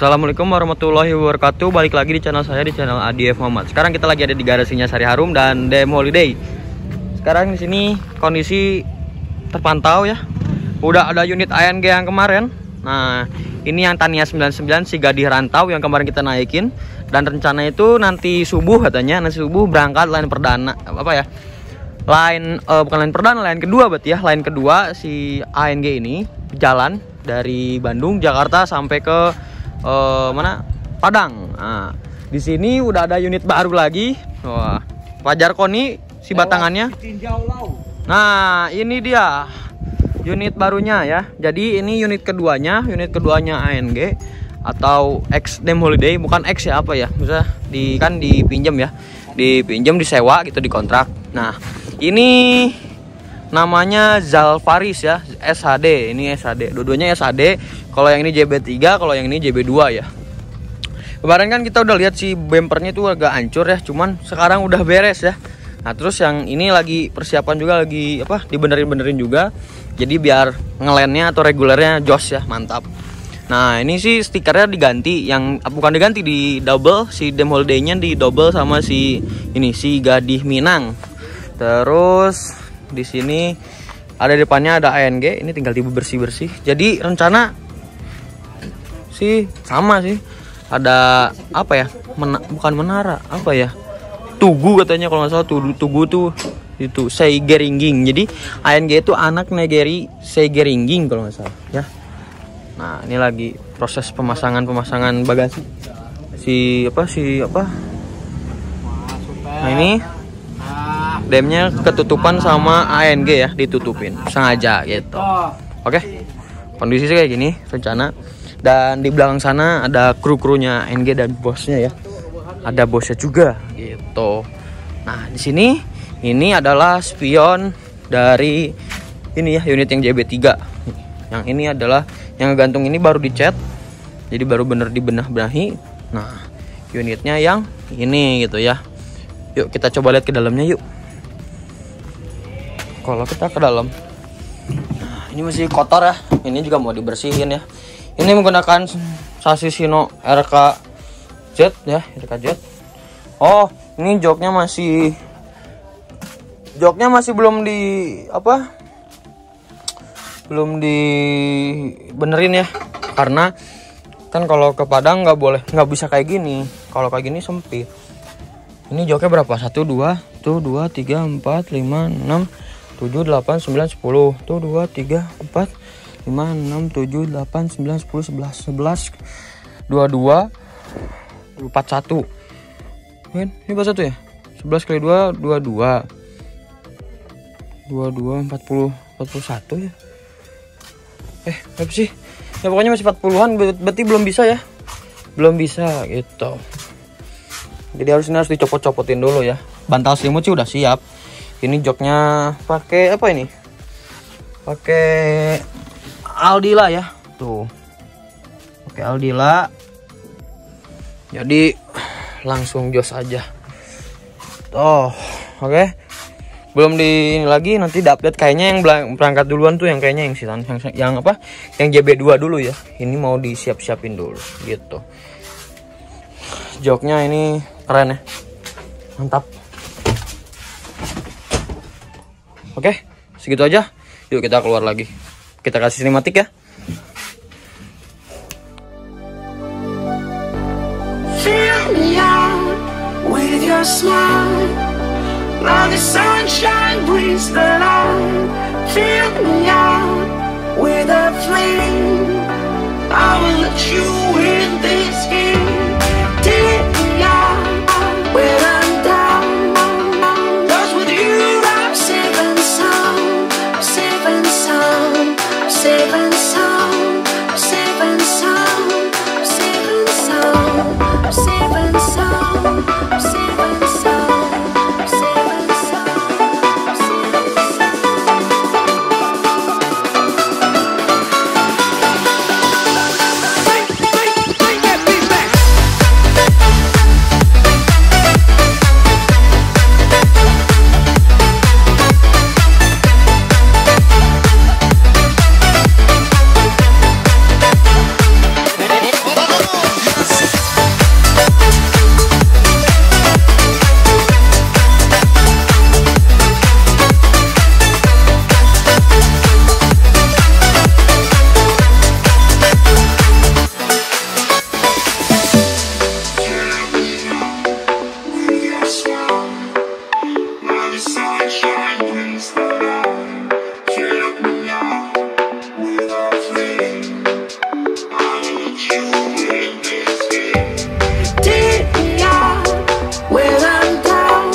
Assalamualaikum warahmatullahi wabarakatuh. Balik lagi di channel saya, di channel ADF Muhammad. Sekarang kita lagi ada di garasinya Sari Harum dan Dem Holiday. Sekarang di sini kondisi terpantau ya. Udah ada unit ANG yang kemarin. Nah, ini yang Tania 99 si Gadih Rantau yang kemarin kita naikin. Dan rencana itu nanti subuh katanya, nanti subuh berangkat line perdana bukan line perdana, line kedua berarti ya. Line kedua si ANG ini jalan dari Bandung, Jakarta sampai ke mana? Padang. Nah, di sini udah ada unit baru lagi. Wah, Fajar Koni si batangannya. Nah, ini dia unit barunya ya. Jadi ini unit keduanya ANG atau X Dem Holiday, bukan X ya, apa ya? Misalnya kan dipinjam ya. Dipinjam, disewa gitu, dikontrak. Nah, ini namanya Zalfaris ya, SHD. Ini SHD, dua-duanya SHD. Kalau yang ini JB3, kalau yang ini JB2 ya. Kemarin kan kita udah lihat si bempernya itu agak hancur ya, cuman sekarang udah beres ya. Nah, terus yang ini lagi persiapan juga, lagi dibenerin juga. Jadi biar ngelennya atau regulernya jos ya, mantap. Nah, ini sih stikernya diganti, yang bukan diganti, di double, si Dem Holiday-nya di double sama si Gadih Minang. Terus di sini ada depannya ada ANG, ini tinggal bersih-bersih. Jadi rencana sih sama sih. Ada apa ya? Bukan menara, apa ya? Tugu katanya kalau nggak salah. Tugu tuh itu Seigeringing. Jadi ANG itu anak negeri Seigeringing kalau nggak salah ya. Nah, ini lagi proses pemasangan bagasi. Nah, ini demnya ketutupan sama ANG ya, ditutupin sengaja gitu. Oke. Kondisi kayak gini rencana. Dan di belakang sana ada kru-krunya ANG dan bosnya ya. Ada bosnya juga gitu. Nah, di sini ini adalah spion dari ini ya, unit yang JB3. Yang ini adalah yang gantung, ini baru dicat. Jadi baru bener dibenah-benahi. Nah, unitnya yang ini gitu ya. Yuk kita coba lihat ke dalamnya yuk. Kalau kita ke dalam, nah, ini masih kotor ya. Ini juga mau dibersihin ya. Ini menggunakan sasis Hino RKZ ya, RKZ. Oh, ini joknya masih belum dibenerin ya. Karena kan kalau ke Padang nggak bisa kayak gini. Kalau kayak gini sempit. Ini joknya berapa? 1 2 tuh 2 3 4 5 6 7 8 9 10. Tuh 2 3 4 5 6 7 8 9 10 11 22 41. Kan? Ini 41 ya? 11 kali 2 22. 22 40 41 ya. Apa sih? Ya pokoknya masih 40-an, berarti belum bisa ya. Belum bisa gitu. Jadi harus dicopot-copotin dulu ya. Bantal selimut sih udah siap. Ini joknya pakai apa ini? Pakai Aldila ya. Tuh. Pakai Aldila. Jadi langsung jos aja. Tuh, oke. Belum di ini lagi, nanti update kayaknya yang berangkat duluan tuh yang kayaknya yang yang JB2 dulu ya. Ini mau disiap-siapin dulu gitu. Joknya ini keren ya. Mantap. Oke, segitu aja. Yuk kita keluar lagi. Kita kasih sinematik ya. Fill me out with your smile. Now the sunshine brings the light. Fill me out with a flame. I will let you in this game. Take me out when I'm down. 'Cause with you I'm saving some, saving some, saving some, saving some, saving some, saving some, saving some. Take me out when I'm down,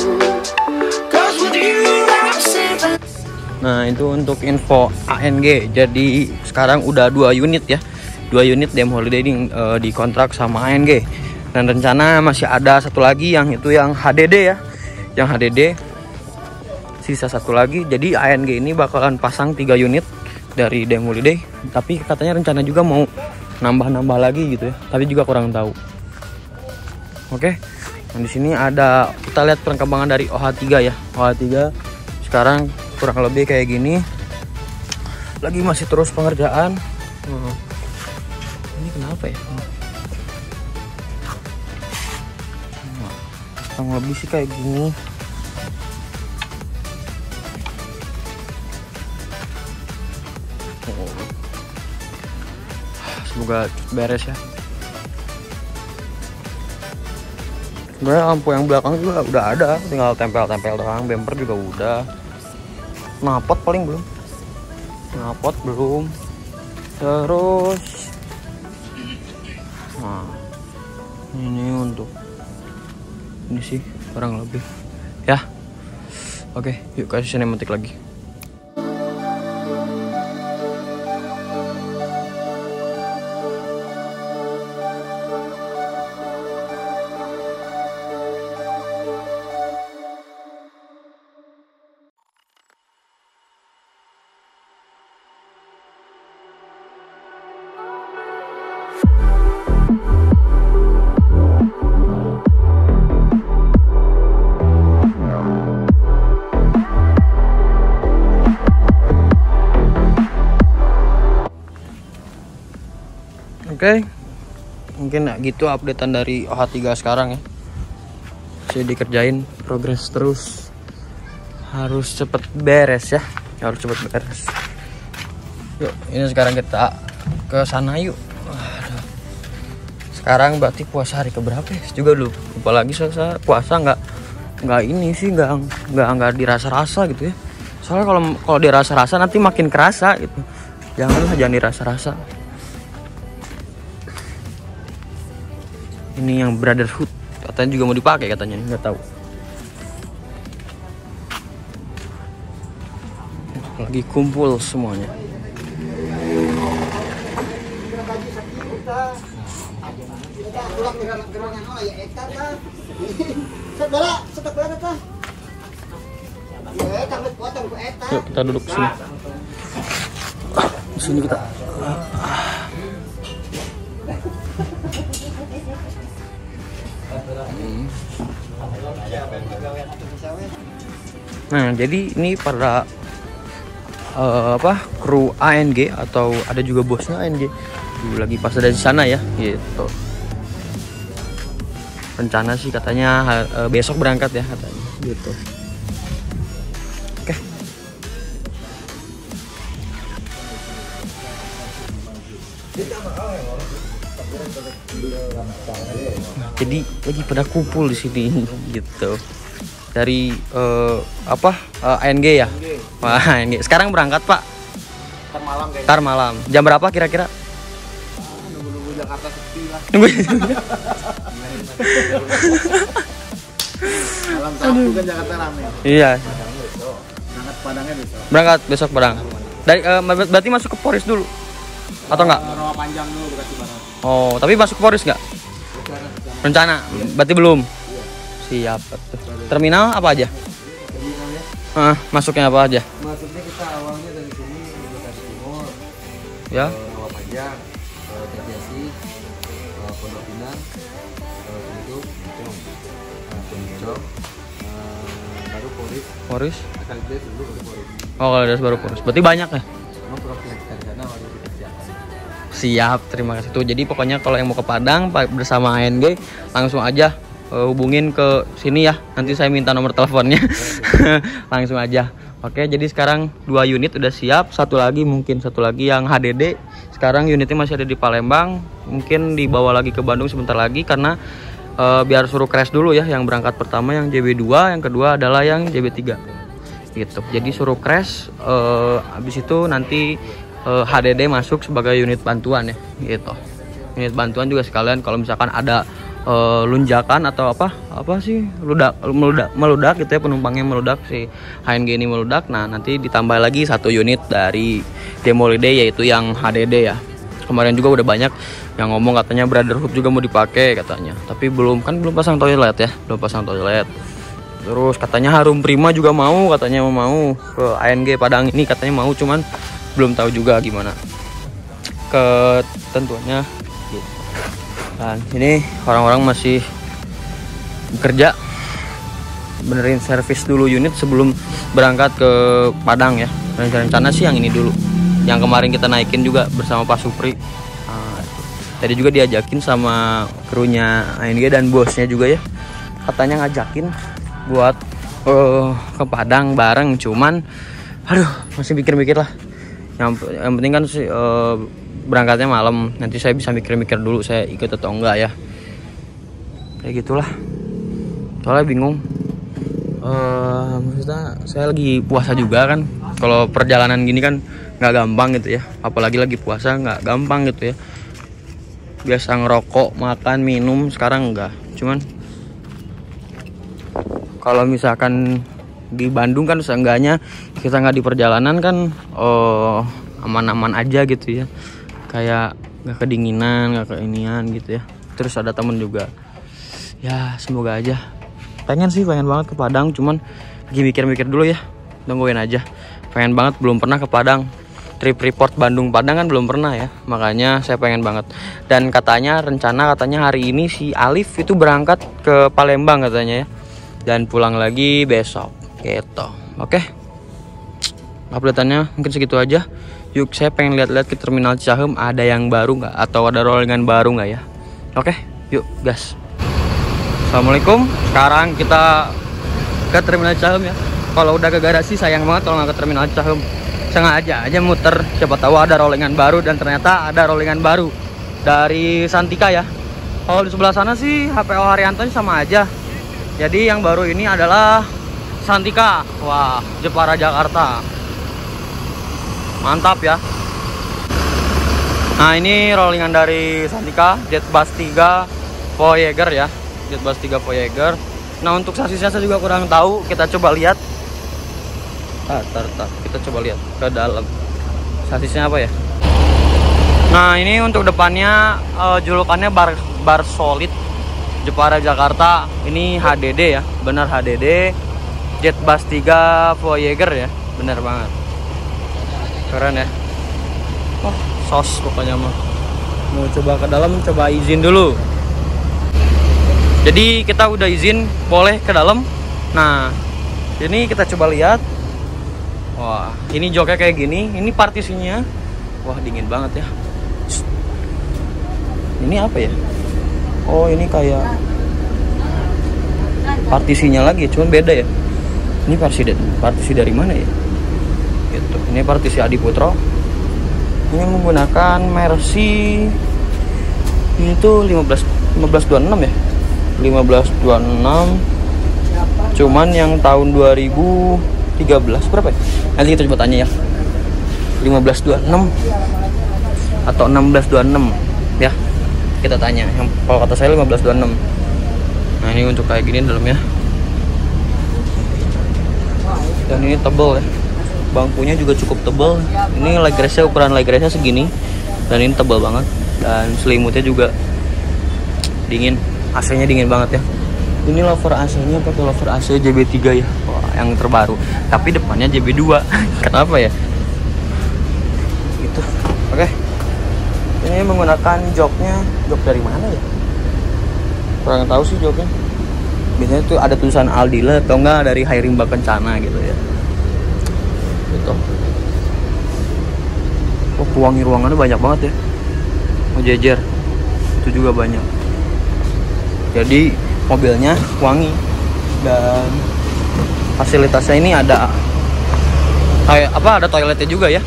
'cause with you I'm safe and Nah, itu untuk info ANG. Jadi sekarang udah 2 unit ya. 2 unit Dem Holiday ini dikontrak sama ANG. Dan rencana masih ada satu lagi yang itu yang HDD ya. Yang HDD sisa satu lagi. Jadi ANG ini bakalan pasang 3 unit dari Dem Holiday. Tapi katanya rencana juga mau nambah-nambah lagi gitu ya. Tapi juga kurang tahu. Oke. Nah, di sini ada kita lihat perkembangan dari OH3 ya. OH3 sekarang kurang lebih kayak gini. Lagi masih terus pengerjaan. Ini kenapa ya? Kurang lebih sih kayak gini. Semoga beres ya. Sebenarnya lampu yang belakang juga udah ada, tinggal tempel-tempel doang. Bumper juga udah. Knalpot paling belum. Knalpot belum. Terus nah, ini untuk ini sih kurang lebih ya. Oke, yuk kasih sinematik lagi. Oke, mungkin gitu updatean dari OH3 sekarang ya. Masih dikerjain, progres terus. Harus cepet beres ya, harus cepet beres. Yuk, ini sekarang kita ke sana yuk. Sekarang berarti puasa hari keberapa ya? Juga lupa lagi. Saya puasa nggak ini sih, nggak dirasa-rasa gitu ya. Soalnya kalau dirasa-rasa nanti makin kerasa gitu. Jangan dirasa-rasa. Ini yang Brotherhood katanya juga mau dipakai katanya, nggak tahu. Lagi kumpul semuanya. Yuk kita duduk sini. Sini kita. Nah, jadi ini para kru ANG atau ada juga bosnya ANG lagi pas ada di sana ya, gitu. Rencana sih katanya besok berangkat ya katanya, gitu. Oke. Jadi lagi pada kumpul di sini gitu. Dari ANG ya? Wah, ANG. Sekarang berangkat, Pak? Ntar malam kayaknya. Ntar malam. Jam berapa kira-kira? Nunggu Jakarta sepi lah. Malam Sabtu kan Jakarta rame. Iya. Berangkat Padangnya besok. Berangkat besok Padang. Dari berarti masuk ke Polres dulu atau enggak? Rawa Panjang dulu Bekasi Barat. Oh, tapi masuk ke Polres enggak? Rencana. Berarti belum. Siap. Terminal apa aja? Terminalnya? Masuknya apa aja? Masuknya kita awalnya dari sini di Bekasi Timur. Ya. Rawa Panjang, Jatiasi, Pondok Pinang, Penduduk, Penduduk, baru Polres. Polres. Kalides dulu baru Polres. Oh, kalau ada baru Polres. Berarti banyak ya? Memang proyek dari sana waktu dikerjakan. Siap, terima kasih tuh. Jadi pokoknya kalau yang mau ke Padang bersama ANG langsung aja hubungin ke sini ya. Nanti saya minta nomor teleponnya. Langsung aja. Oke, jadi sekarang 2 unit udah siap. Satu lagi yang HDD. Sekarang unitnya masih ada di Palembang. Mungkin dibawa lagi ke Bandung sebentar lagi karena biar suruh crash dulu ya. Yang berangkat pertama yang JB2, yang kedua adalah yang JB3. Gitu. Jadi suruh crash. Habis itu nanti HDD masuk sebagai unit bantuan ya. Gitu. unit bantuan juga sekalian kalau misalkan ada lunjakan atau apa sih meludak gitu ya, penumpangnya meludak, si HNG ini meludak. Nah nanti ditambah lagi 1 unit dari Demoliday yaitu yang HDD ya. Kemarin juga udah banyak yang ngomong katanya Brotherhood juga mau dipakai katanya, tapi belum pasang toilet ya, belum pasang toilet. Terus katanya Harum Prima juga mau ke ANG Padang ini, katanya mau, cuman belum tahu juga gimana ketentuannya gitu. Dan ini orang-orang masih bekerja benerin servis dulu unit sebelum berangkat ke Padang ya. Rencana sih yang ini dulu, yang kemarin kita naikin juga bersama Pak Supri. Tadi juga diajakin sama krunya ANG dan bosnya juga ya, katanya ngajakin buat ke Padang bareng, cuman aduh masih mikir-mikir lah. Yang penting kan sih berangkatnya malam, nanti saya bisa mikir-mikir dulu saya ikut atau enggak ya, kayak gitulah. Soalnya bingung, maksudnya saya lagi puasa juga kan, kalau perjalanan gini kan nggak gampang gitu ya, apalagi lagi puasa nggak gampang gitu ya. Biasa ngerokok, makan, minum, sekarang enggak. Cuman kalau misalkan di Bandung kan seenggaknya kita nggak di perjalanan kan aman-aman aja gitu ya, kayak nggak kedinginan, nggak keinian gitu ya. Terus ada temen juga ya, semoga aja. Pengen banget ke Padang, cuman lagi mikir-mikir dulu ya, tungguin aja. Pengen banget, belum pernah ke Padang. Trip report Bandung Padang kan belum pernah ya, makanya saya pengen banget. Dan katanya hari ini si Alif itu berangkat ke Palembang katanya ya, dan pulang lagi besok gitu. Oke, update-annya mungkin segitu aja. Yuk, saya pengen lihat-lihat ke Terminal Cicahem ada yang baru nggak, atau ada rollingan baru nggak ya. Oke, yuk gas. Assalamualaikum. Sekarang kita ke Terminal Cicahem ya. Kalau udah ke garasi sayang banget kalau nggak ke Terminal Cicahem. Sengaja aja muter, siapa tahu ada rollingan baru, dan ternyata ada rollingan baru dari Santika ya. Kalau di sebelah sana sih HPO Haryanto sama aja. Jadi yang baru ini adalah Santika. Wah, Jepara Jakarta. Mantap ya. Nah, ini rollingan dari Santika, Jetbus 3 Voyager ya. Jetbus 3 Voyager. Nah, untuk sasisnya saya juga kurang tahu, kita coba lihat. Kita coba lihat ke dalam. Sasisnya apa ya? Nah, ini untuk depannya julukannya bar solid Jepara Jakarta. Ini HDD ya, benar HDD. Jetbus 3 Voyager ya, benar banget. Keren ya. Oh, sos pokoknya mah. Mau coba ke dalam, coba izin dulu. Jadi kita udah izin boleh ke dalam. Nah, ini kita coba lihat. Wah, ini joknya kayak gini. Ini partisinya. Wah, dingin banget ya. Ini apa ya? Oh, ini kayak partisinya lagi, cuman beda ya. Ini partisi dari mana ya? Gitu. Ini partisi Adiputro. Ini menggunakan Mercy itu 1526 ya. 1526. Cuman yang tahun 2013 berapa ya? Nanti kita coba tanya ya. 1526 atau 1626 ya. Kita tanya. Yang kalau kata saya 1526. Nah, ini untuk kayak gini dalamnya. Dan ini tebal ya. Bangkunya juga cukup tebal. Ini leg race-nya, ukuran leg race-nya segini. Dan ini tebal banget. Dan selimutnya juga dingin. AC-nya dingin banget ya. Ini lover AC-nya pakai lover AC JB3 ya. Wah, yang terbaru. Tapi depannya JB2. Kenapa ya? Gitu. Oke. Ini menggunakan joknya. Jok dari mana ya? Kurang tahu sih joknya. Biasanya tuh ada tulisan Aldila atau enggak dari Hai Rimba Kencana gitu ya. Gitu. Oh, pewangi ruangannya banyak banget ya. Oh, jejer. Itu juga banyak. Jadi mobilnya wangi. Dan fasilitasnya ini ada kayak apa, ada toiletnya juga ya.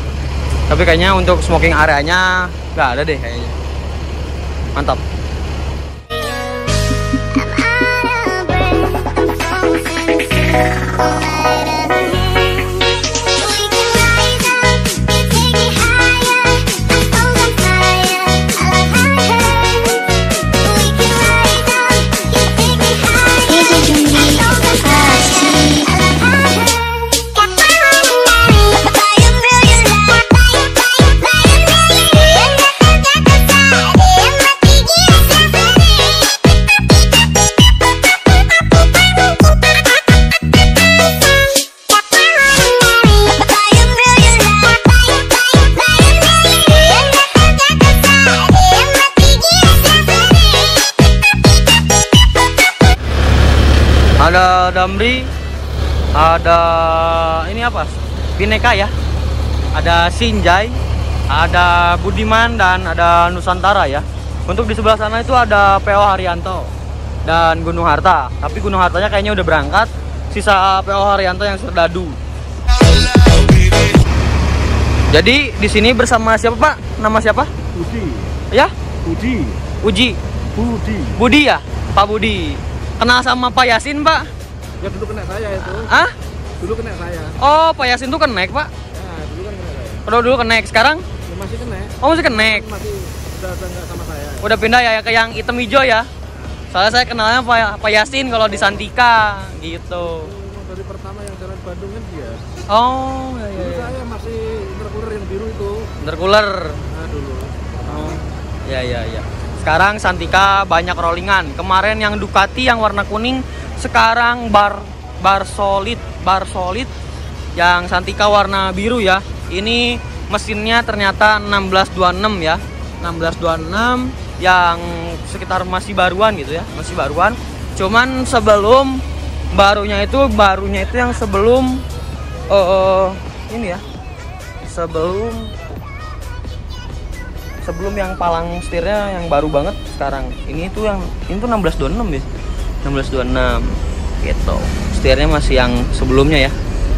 Tapi kayaknya untuk smoking areanya nggak ada deh kayaknya. Mantap. Damri, ada ini apa? Bineka ya. Ada Sinjai, ada Budiman, dan ada Nusantara ya. Untuk di sebelah sana itu ada PO Haryanto dan Gunung Harta. Tapi Gunung Hartanya kayaknya udah berangkat. Sisa PO Haryanto yang serdadu. Jadi di sini bersama siapa Pak? Nama siapa? Budi. Ya? Budi. Uji. Budi. Budi ya? Pak Budi. Kenal sama Pak Yasin Pak? Ya dulu kena saya itu. Hah? Dulu kena saya. Oh, Pak Yasin tuh kenek Pak? Ya, dulu kan kena saya. Dulu kenek, sekarang? Ya, masih kena. Oh masih kenek. Masih udah nggak sama saya. Udah pindah ya ke yang hitam hijau ya? Soalnya saya kenalnya Pak Yasin kalau di Santika gitu. Dari pertama yang jalan Bandung kan dia. Oh, iya Dulu iya. saya masih intercooler yang biru itu. Intercooler. Nah dulu. Oh. Iya iya iya. Sekarang Santika banyak rollingan. Kemarin yang Ducati yang warna kuning, sekarang bar solid yang Santika warna biru ya. Ini mesinnya ternyata 1626 ya. 1626 yang sekitar masih baruan gitu ya, masih baruan. Cuman sebelum barunya itu yang sebelum ini ya. Sebelum yang palang setirnya yang baru banget sekarang. Ini tuh 1626 ya. 1626 gitu. Setirnya masih yang sebelumnya ya.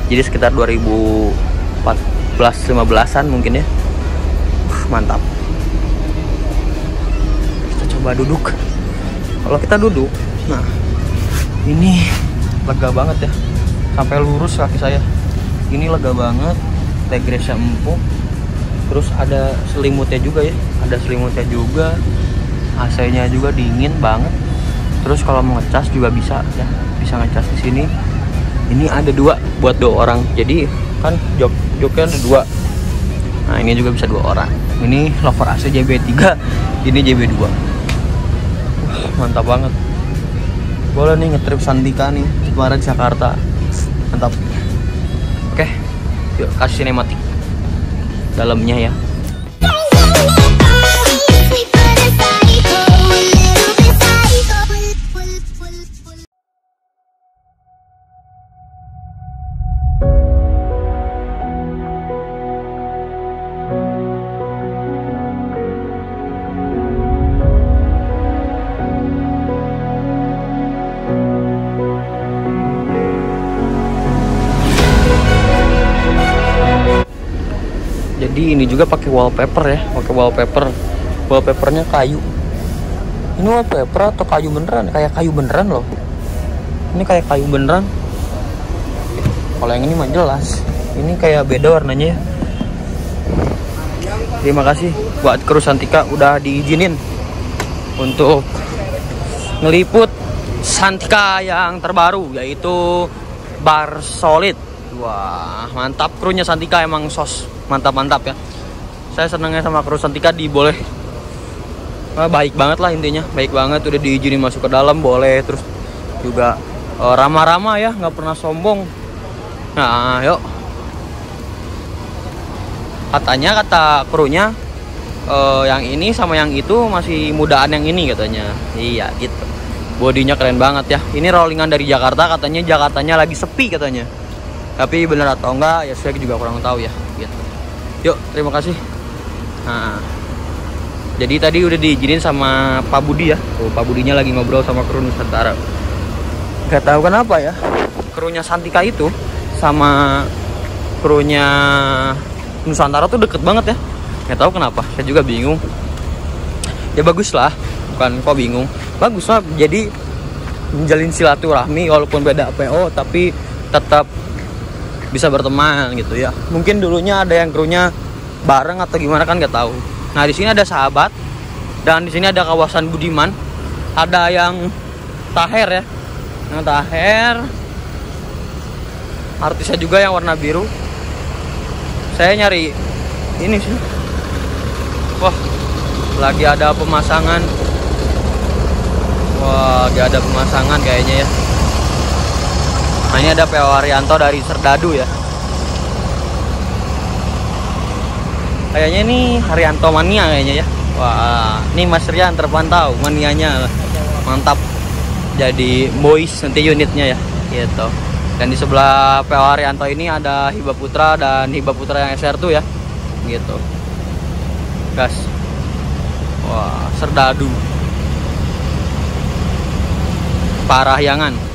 Jadi sekitar 2014-15an mungkin ya. Mantap. Kita coba duduk. Kalau kita duduk, nah ini lega banget ya. Sampai lurus kaki saya. Ini lega banget. Legresnya empuk. Terus ada selimutnya juga ya. Ada selimutnya juga. AC-nya juga dingin banget. Terus kalau mau ngecas juga bisa ya. Bisa ngecas di sini. Ini ada 2 buat 2 orang. Jadi kan joknya ada 2. Nah, ini juga bisa 2 orang. Ini lover AC JB3, ini JB2. Mantap banget. Boleh nih ngetrip Santika nih, kemarin Jakarta. Mantap. Oke. Yuk kasih sinematik dalamnya ya. Jadi ini juga pakai wallpaper ya, wallpapernya kayu. Ini wallpaper atau kayu beneran? Kayak kayu beneran loh. Ini kayak kayu beneran. Kalau yang ini mah jelas. Ini kayak beda warnanya ya. Terima kasih buat kru Santika udah diizinin untuk ngeliput Santika yang terbaru, yaitu bar solid. Wah, mantap, krunya Santika emang mantap ya. Saya senangnya sama kru Santika, baik banget lah intinya, baik banget, udah diizinin masuk ke dalam boleh, terus juga ramah-ramah ya, nggak pernah sombong. Nah, yuk. Kata krunya yang ini sama yang itu masih mudaan yang ini katanya. Iya gitu. Bodinya keren banget ya. Ini rollingan dari Jakarta, katanya Jakartanya lagi sepi katanya. Tapi bener atau enggak ya saya juga kurang tahu ya gitu. Yuk, terima kasih. Nah, jadi tadi udah diizinin sama Pak Budi ya. Pak Budinya lagi ngobrol sama kru Nusantara. Gak tahu kenapa ya, krunya Santika itu sama krunya Nusantara tuh deket banget ya. Gak tahu kenapa, saya juga bingung. Ya bagus lah, bukan kok bingung. Bagus lah, jadi menjalin silaturahmi walaupun beda PO tapi tetap bisa berteman gitu ya. Mungkin dulunya ada yang krunya bareng atau gimana kan nggak tahu. Nah di sini ada sahabat dan di sini ada kawasan Budiman, ada yang Taher ya, yang Taher. Artisnya juga yang warna biru. Saya nyari ini sih. Wah, lagi ada pemasangan. Wah, lagi ada pemasangan kayaknya ya. Nah ini ada PO Haryanto dari Serdadu ya. Kayaknya ini Haryanto mania kayaknya ya. Wah, ini Mas Rian terpantau manianya. Mantap. Jadi boys nanti unitnya ya. gitu. Dan di sebelah PO Haryanto ini ada Hiba Putra dan Hiba Putra yang SR2 ya, gitu. Gas. Wah, serdadu. Parahyangan.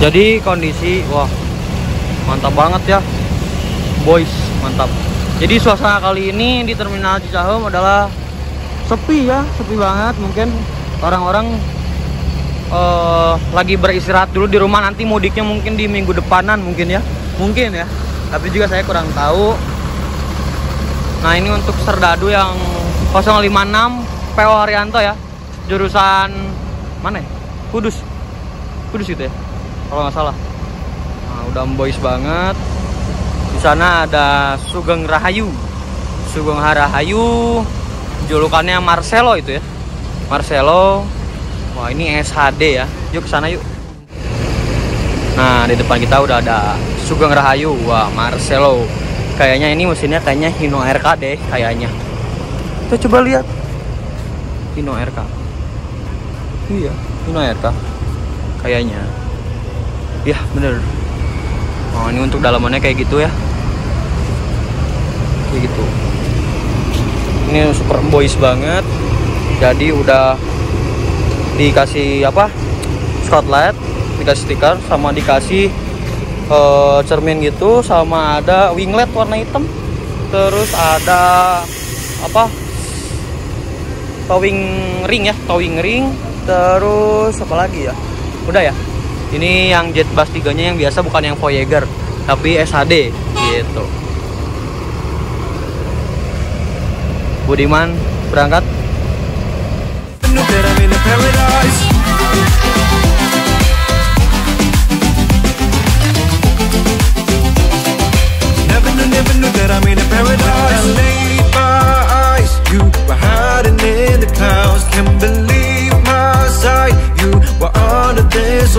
Jadi kondisi, wah mantap banget ya boys, mantap. Jadi suasana kali ini di Terminal Cicaheum adalah sepi ya, sepi banget. Mungkin orang-orang lagi beristirahat dulu di rumah, nanti mudiknya mungkin di minggu depanan mungkin ya, tapi juga saya kurang tahu. Nah ini untuk serdadu yang 056 PO Haryanto ya, jurusan mana ya? Kudus gitu ya kalau nggak salah. Nah, udah boys banget. Di sana ada Sugeng Rahayu, julukannya Marcelo itu ya, Marcelo. Wah ini SHD ya, yuk ke sana yuk. Nah di depan kita udah ada Sugeng Rahayu, wah Marcelo. Kayaknya ini mesinnya kayaknya Hino RK deh kayaknya. Kita coba lihat Hino RK. Iya Hino RK kayaknya. Ya bener. Oh ini untuk dalamannya kayak gitu ya, kayak gitu. Ini super boys banget. Jadi udah dikasih apa, spotlight, dikasih stiker, sama dikasih cermin gitu, sama ada winglet warna hitam. Terus ada apa, towing ring. Terus apa lagi ya, udah ya. Ini yang jet bus 3 nya yang biasa, bukan yang Voyager, tapi SHD gitu. Budiman berangkat.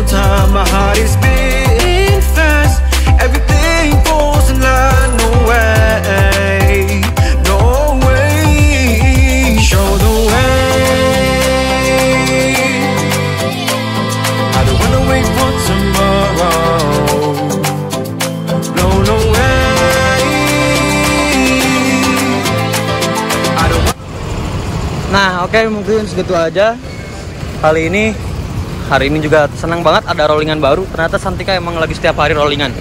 Time my heart is beating fast, everything falls in line. No way, no way. Show the way. I don't wanna wait for tomorrow. No way. I don't. Nah oke, mungkin segitu aja kali ini. Hari ini juga senang banget ada rollingan baru. Ternyata Santika emang lagi setiap hari rollingan.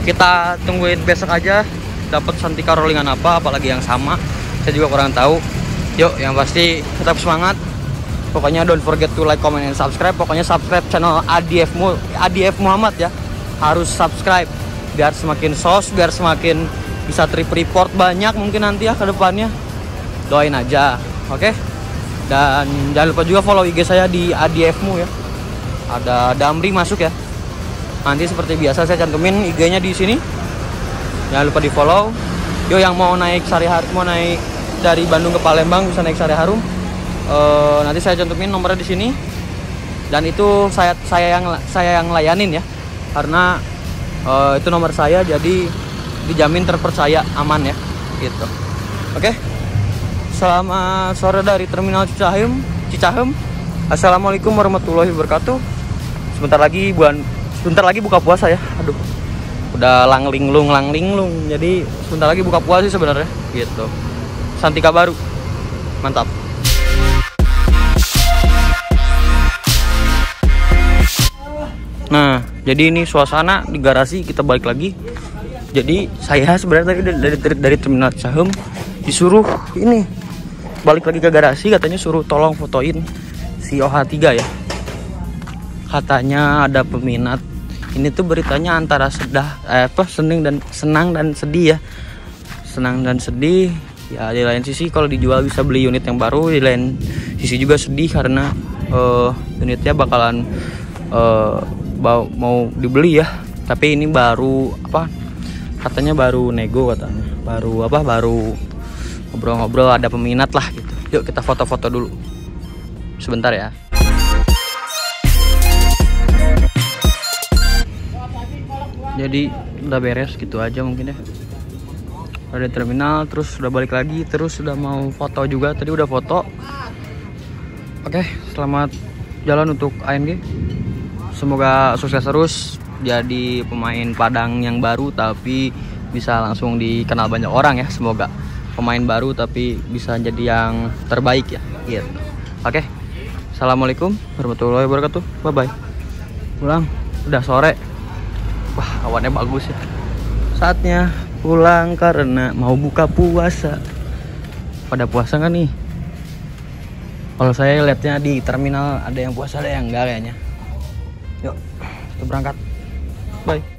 Kita tungguin besok aja dapat Santika rollingan apa, apalagi yang sama. Saya juga kurang tahu. Yuk, yang pasti tetap semangat. Pokoknya don't forget to like, comment, and subscribe. Pokoknya subscribe channel ADF Muhammad ya. Harus subscribe biar semakin biar semakin bisa trip report banyak mungkin nanti ya ke depannya. Doain aja. Oke? Dan jangan lupa juga follow IG saya di ADFmu ya. Ada Damri masuk ya. Nanti seperti biasa saya cantumin IG-nya di sini. Jangan lupa di follow. Yo yang mau naik mau naik dari Bandung ke Palembang bisa naik Sari Harum. Nanti saya cantumin nomornya di sini. Dan itu saya yang layanin ya. Karena itu nomor saya, jadi dijamin terpercaya, aman ya. Gitu. Oke. Selamat sore dari Terminal Cicaheum. Assalamualaikum warahmatullahi wabarakatuh. Sebentar lagi buka puasa ya. Aduh. Udah langlinglung. Jadi sebentar lagi buka puasa sih sebenarnya gitu. Santika baru. Mantap. Nah, jadi ini suasana di garasi, kita balik lagi. Jadi saya sebenarnya dari Terminal Cicaheum disuruh ini balik lagi ke garasi, katanya suruh tolong fotoin si OH3 ya. Katanya ada peminat. Ini tuh beritanya antara senang dan sedih ya. Senang dan sedih. Ya di lain sisi kalau dijual bisa beli unit yang baru, di lain sisi juga sedih karena unitnya bakalan mau dibeli ya, tapi ini baru apa, katanya baru nego, katanya baru ngobrol-ngobrol, ada peminat lah gitu. Yuk kita foto-foto dulu sebentar ya. Jadi udah beres gitu aja mungkin ya. Udah di terminal, terus udah balik lagi, terus udah mau foto juga. Tadi udah foto. Oke, selamat jalan untuk ANG. Semoga sukses terus, jadi pemain Padang yang baru tapi bisa langsung dikenal banyak orang ya. Semoga pemain baru tapi bisa jadi yang terbaik ya gitu. Oke, assalamualaikum warahmatullahi wabarakatuh. Bye bye. Pulang, udah sore. Wah, awannya bagus ya. Saatnya pulang karena mau buka puasa. Pada puasa nggak nih? Kalau saya lihatnya di terminal ada yang puasa, ada yang enggak kayaknya. Yuk, kita berangkat. Bye.